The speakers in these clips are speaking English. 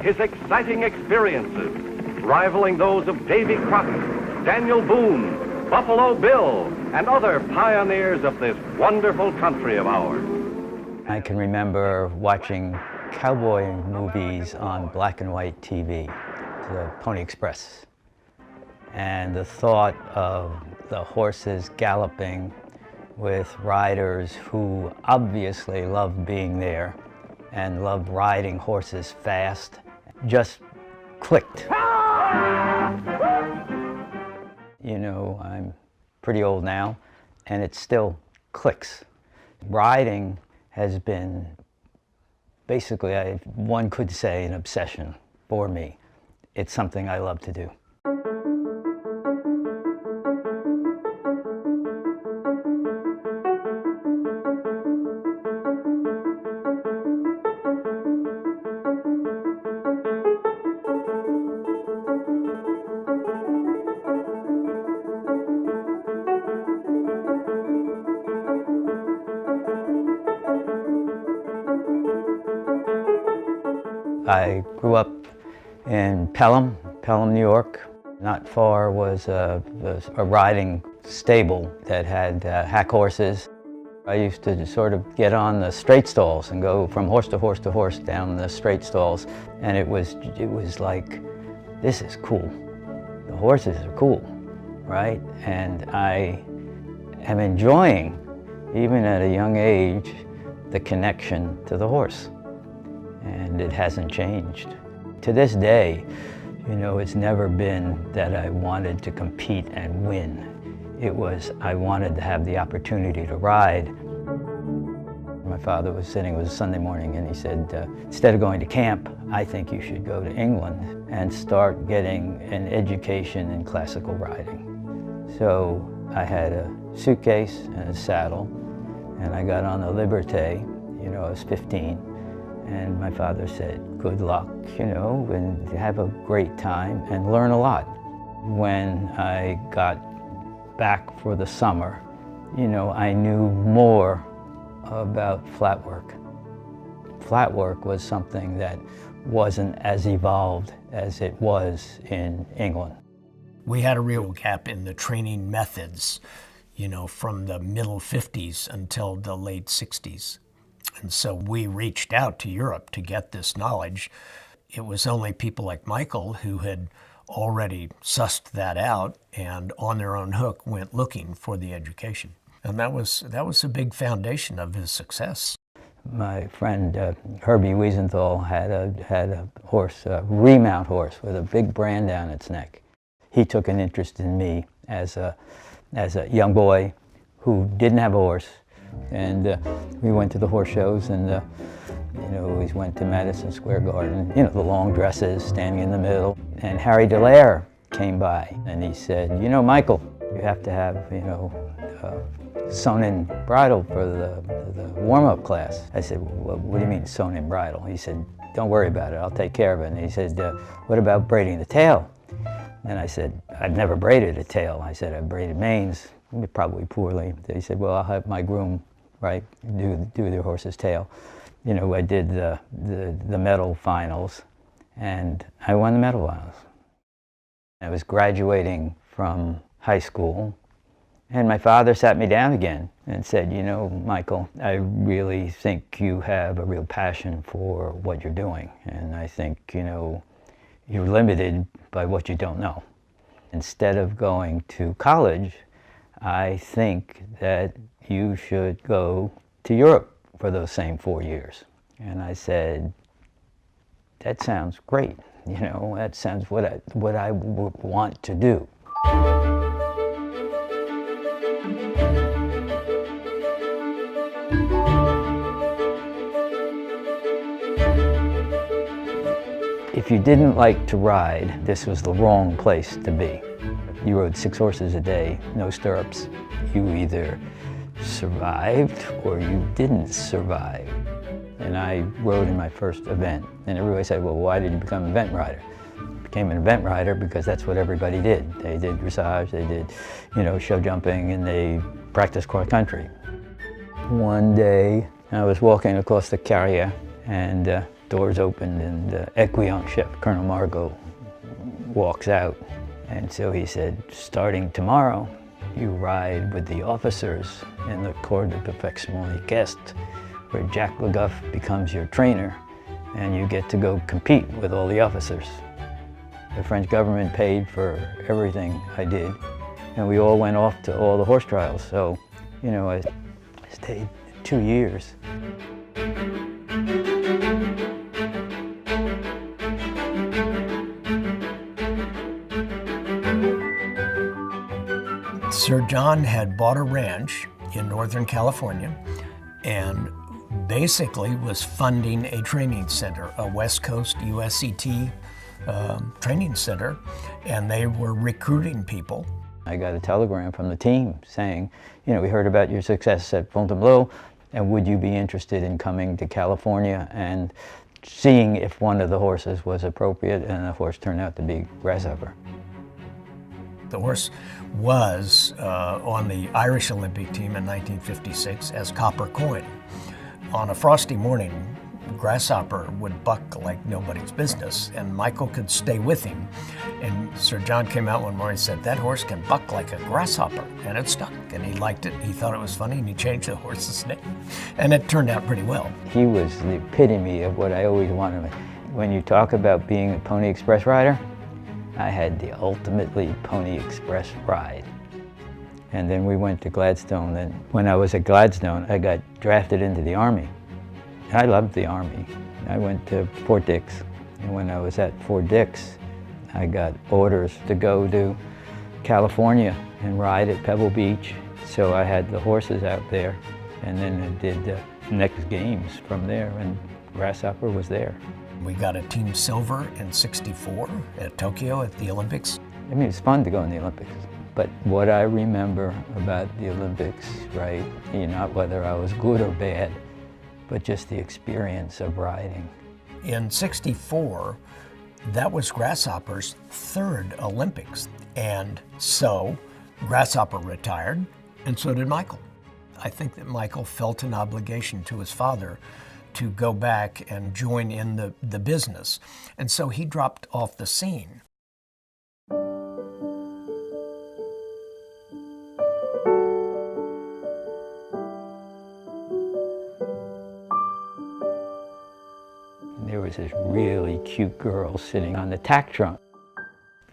his exciting experiences, rivaling those of Davy Crockett, Daniel Boone, Buffalo Bill, and other pioneers of this wonderful country of ours. I can remember watching cowboy movies on black and white TV, the Pony Express, and the thought of the horses galloping with riders who obviously loved being there and loved riding horses fast just clicked. You know, I'm pretty old now, and it still clicks. Riding has been basically, one could say, an obsession for me. It's something I love to do. I grew up in Pelham, New York. Not far was a riding stable that had hack horses. I used to sort of get on the straight stalls and go from horse to horse to horse down the straight stalls, and it was like, this is cool. The horses are cool, right? And I am enjoying, even at a young age, the connection to the horse. And it hasn't changed. To this day, you know, it's never been that I wanted to compete and win. It was, I wanted to have the opportunity to ride. My father was sitting, it was a Sunday morning, and he said, instead of going to camp, I think you should go to England and start getting an education in classical riding. So I had a suitcase and a saddle, and I got on the Liberté, you know, I was 15. And my father said, good luck, you know, and have a great time and learn a lot. When I got back for the summer, you know, I knew more about flat work. Flat work was something that wasn't as evolved as it was in England. We had a real gap in the training methods, you know, from the middle 50s until the late 60s. And so we reached out to Europe to get this knowledge. It was only people like Michael who had already sussed that out and on their own hook went looking for the education. And that was a big foundation of his success. My friend Herbie Wiesenthal had a horse, a remount horse with a big brand down its neck. He took an interest in me as a young boy who didn't have a horse. And we went to the horse shows, and you know, we went to Madison Square Garden, you know, the long dresses standing in the middle. And Harry Dallaire came by, and he said, you know, Michael, you have to have, you know, sewn-in bridle for the warm-up class. I said, well, what do you mean sewn-in bridle? He said, don't worry about it, I'll take care of it. And he said, what about braiding the tail? And I said, I've never braided a tail. I said, I've braided manes, probably poorly. He said, well, I'll have my groom, right, do the horse's tail. You know, I did the medal finals, and I won the medal finals. I was graduating from high school, and my father sat me down again and said, you know, Michael, I really think you have a real passion for what you're doing, and I think, you know, you're limited by what you don't know. Instead of going to college, I think that you should go to Europe for those same 4 years. And I said, that sounds great. You know, that sounds what I would want to do. If you didn't like to ride, this was the wrong place to be. You rode 6 horses a day, no stirrups. You either survived or you didn't survive. And I rode in my first event, and everybody said, well, why did you become an event rider? I became an event rider because that's what everybody did. They did dressage, they did, you know, show jumping, and they practiced cross country. One day, I was walking across the carrier, and doors opened and Equion chef, Colonel Margot, walks out. And so he said, starting tomorrow, you ride with the officers in the Corps de Perfectionnement Équestre, where Jack LeGoff becomes your trainer, and you get to go compete with all the officers. The French government paid for everything I did, and we all went off to all the horse trials. So, you know, I stayed 2 years. Sir John had bought a ranch in Northern California and basically was funding a training center, a West Coast USCT training center, and they were recruiting people. I got a telegram from the team saying, you know, we heard about your success at Fontainebleau, and would you be interested in coming to California and seeing if one of the horses was appropriate? And the horse turned out to be Grasshopper. The horse was on the Irish Olympic team in 1956 as Copper Coin. On a frosty morning, Grasshopper would buck like nobody's business, and Michael could stay with him. And Sir John came out one morning and said, that horse can buck like a grasshopper, and it stuck. And he liked it, he thought it was funny, and he changed the horse's name. And it turned out pretty well. He was the epitome of what I always wanted. When you talk about being a Pony Express rider, I had the ultimately Pony Express ride. And then we went to Gladstone. And when I was at Gladstone, I got drafted into the Army. I loved the Army. I went to Fort Dix. And when I was at Fort Dix, I got orders to go to California and ride at Pebble Beach. So I had the horses out there. And then I did the next games from there, and Grasshopper was there. We got a team silver in '64 at Tokyo at the Olympics. I mean, it's fun to go in the Olympics. But what I remember about the Olympics, right, not whether I was good or bad, but just the experience of riding. In '64, that was Grasshopper's third Olympics. And so Grasshopper retired, and so did Michael. I think that Michael felt an obligation to his father to go back and join in the business. And so he dropped off the scene. There was this really cute girl sitting on the tack trunk.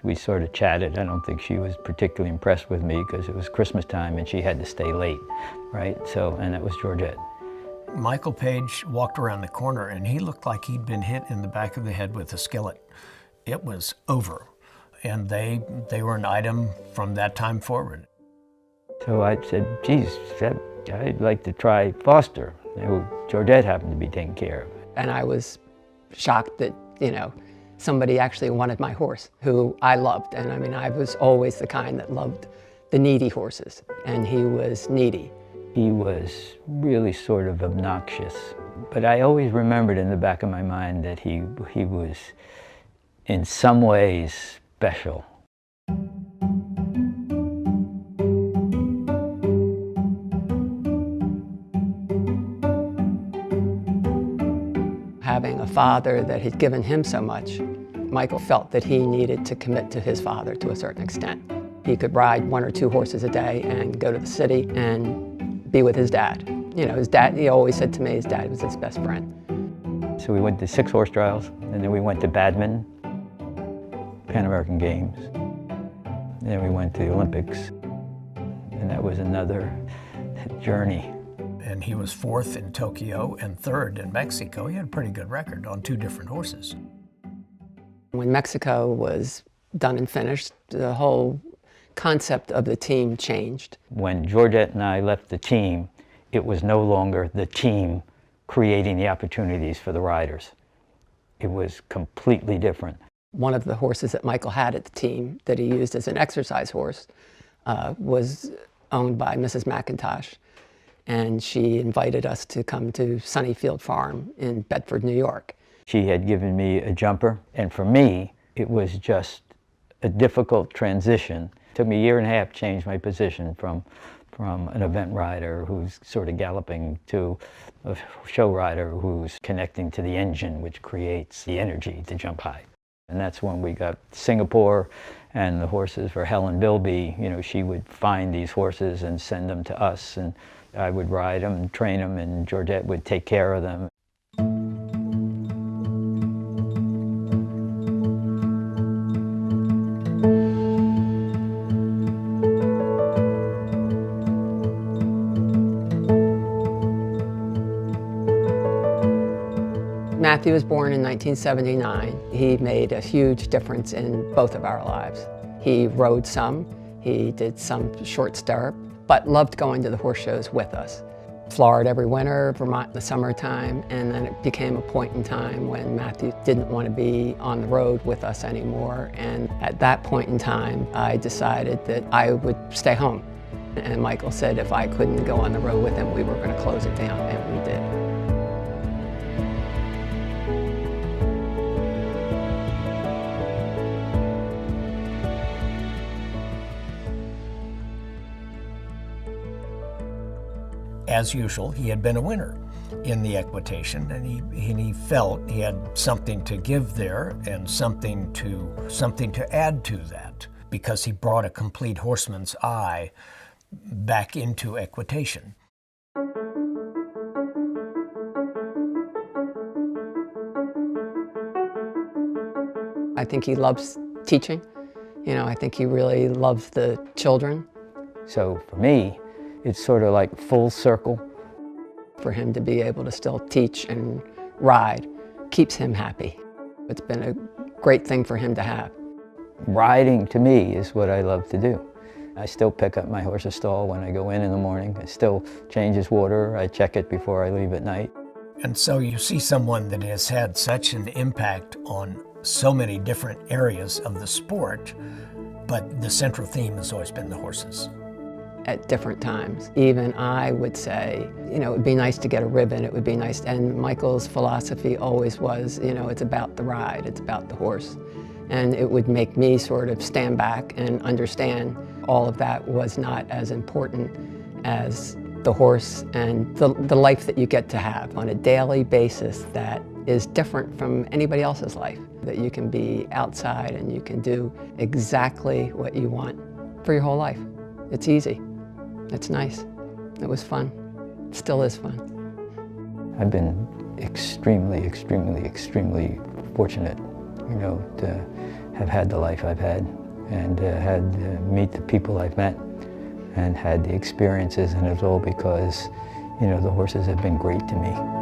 We sort of chatted. I don't think she was particularly impressed with me because it was Christmas time and she had to stay late, right? So, and that was Georgette. Michael Page walked around the corner and he looked like he'd been hit in the back of the head with a skillet. It was over. And they were an item from that time forward. So I said, geez, I'd like to try Foster, who Georgette happened to be taking care of. And I was shocked that, somebody actually wanted my horse, who I loved. And I mean, I was always the kind that loved the needy horses, and he was needy. He was really sort of obnoxious, but I always remembered in the back of my mind that he was in some ways special. Having a father that had given him so much, Michael felt that he needed to commit to his father to a certain extent. He could ride 1 or 2 horses a day and go to the city and be with his dad. His dad, he always said to me, his dad was his best friend. So we went to 6 horse trials, and then we went to badminton, Pan American Games, and then we went to the Olympics, and that was another journey. And he was 4th in Tokyo and 3rd in Mexico. He had a pretty good record on 2 different horses. When Mexico was done and finished, the whole concept of the team changed. When Georgette and I left the team, it was no longer the team creating the opportunities for the riders. It was completely different. One of the horses that Michael had at the team that he used as an exercise horse was owned by Mrs. McIntosh, and she invited us to come to Sunnyfield Farm in Bedford, New York. She had given me a jumper, and for me, it was just a difficult transition. It took me a year and a half to change my position from from an event rider who's sort of galloping to a show rider who's connecting to the engine, which creates the energy to jump high. And that's when we got Singapore and the horses for Helen Bilby. You know, she would find these horses and send them to us, and I would ride them and train them, and Georgette would take care of them. Matthew was born in 1979. He made a huge difference in both of our lives. He rode some, he did some short stirrup, but loved going to the horse shows with us. Florida every winter, Vermont in the summertime, and then it became a point in time when Matthew didn't want to be on the road with us anymore. And at that point in time, I decided that I would stay home. And Michael said if I couldn't go on the road with him, we were going to close it down, and we did. As usual, he had been a winner in the equitation, and he felt he had something to give there and something to add to that, because he brought a complete horseman's eye back into equitation. I think he loves teaching. You know, I think he really loves the children. So for me, it's sort of like full circle. For him to be able to still teach and ride keeps him happy. It's been a great thing for him to have. Riding to me is what I love to do. I still pick up my horse's stall when I go in the morning. I still change his water. I check it before I leave at night. And so you see someone that has had such an impact on so many different areas of the sport, but the central theme has always been the horses. At different times. Even I would say, you know, it would be nice to get a ribbon, it would be nice, and Michael's philosophy always was, you know, it's about the ride, it's about the horse. And it would make me sort of stand back and understand all of that was not as important as the horse and the life that you get to have on a daily basis that is different from anybody else's life. That you can be outside and you can do exactly what you want for your whole life. It's easy. It's nice. It was fun. It still is fun. I've been extremely, extremely, extremely fortunate, you know, to have had the life I've had and meet the people I've met and had the experiences, and it's all because, you know, the horses have been great to me.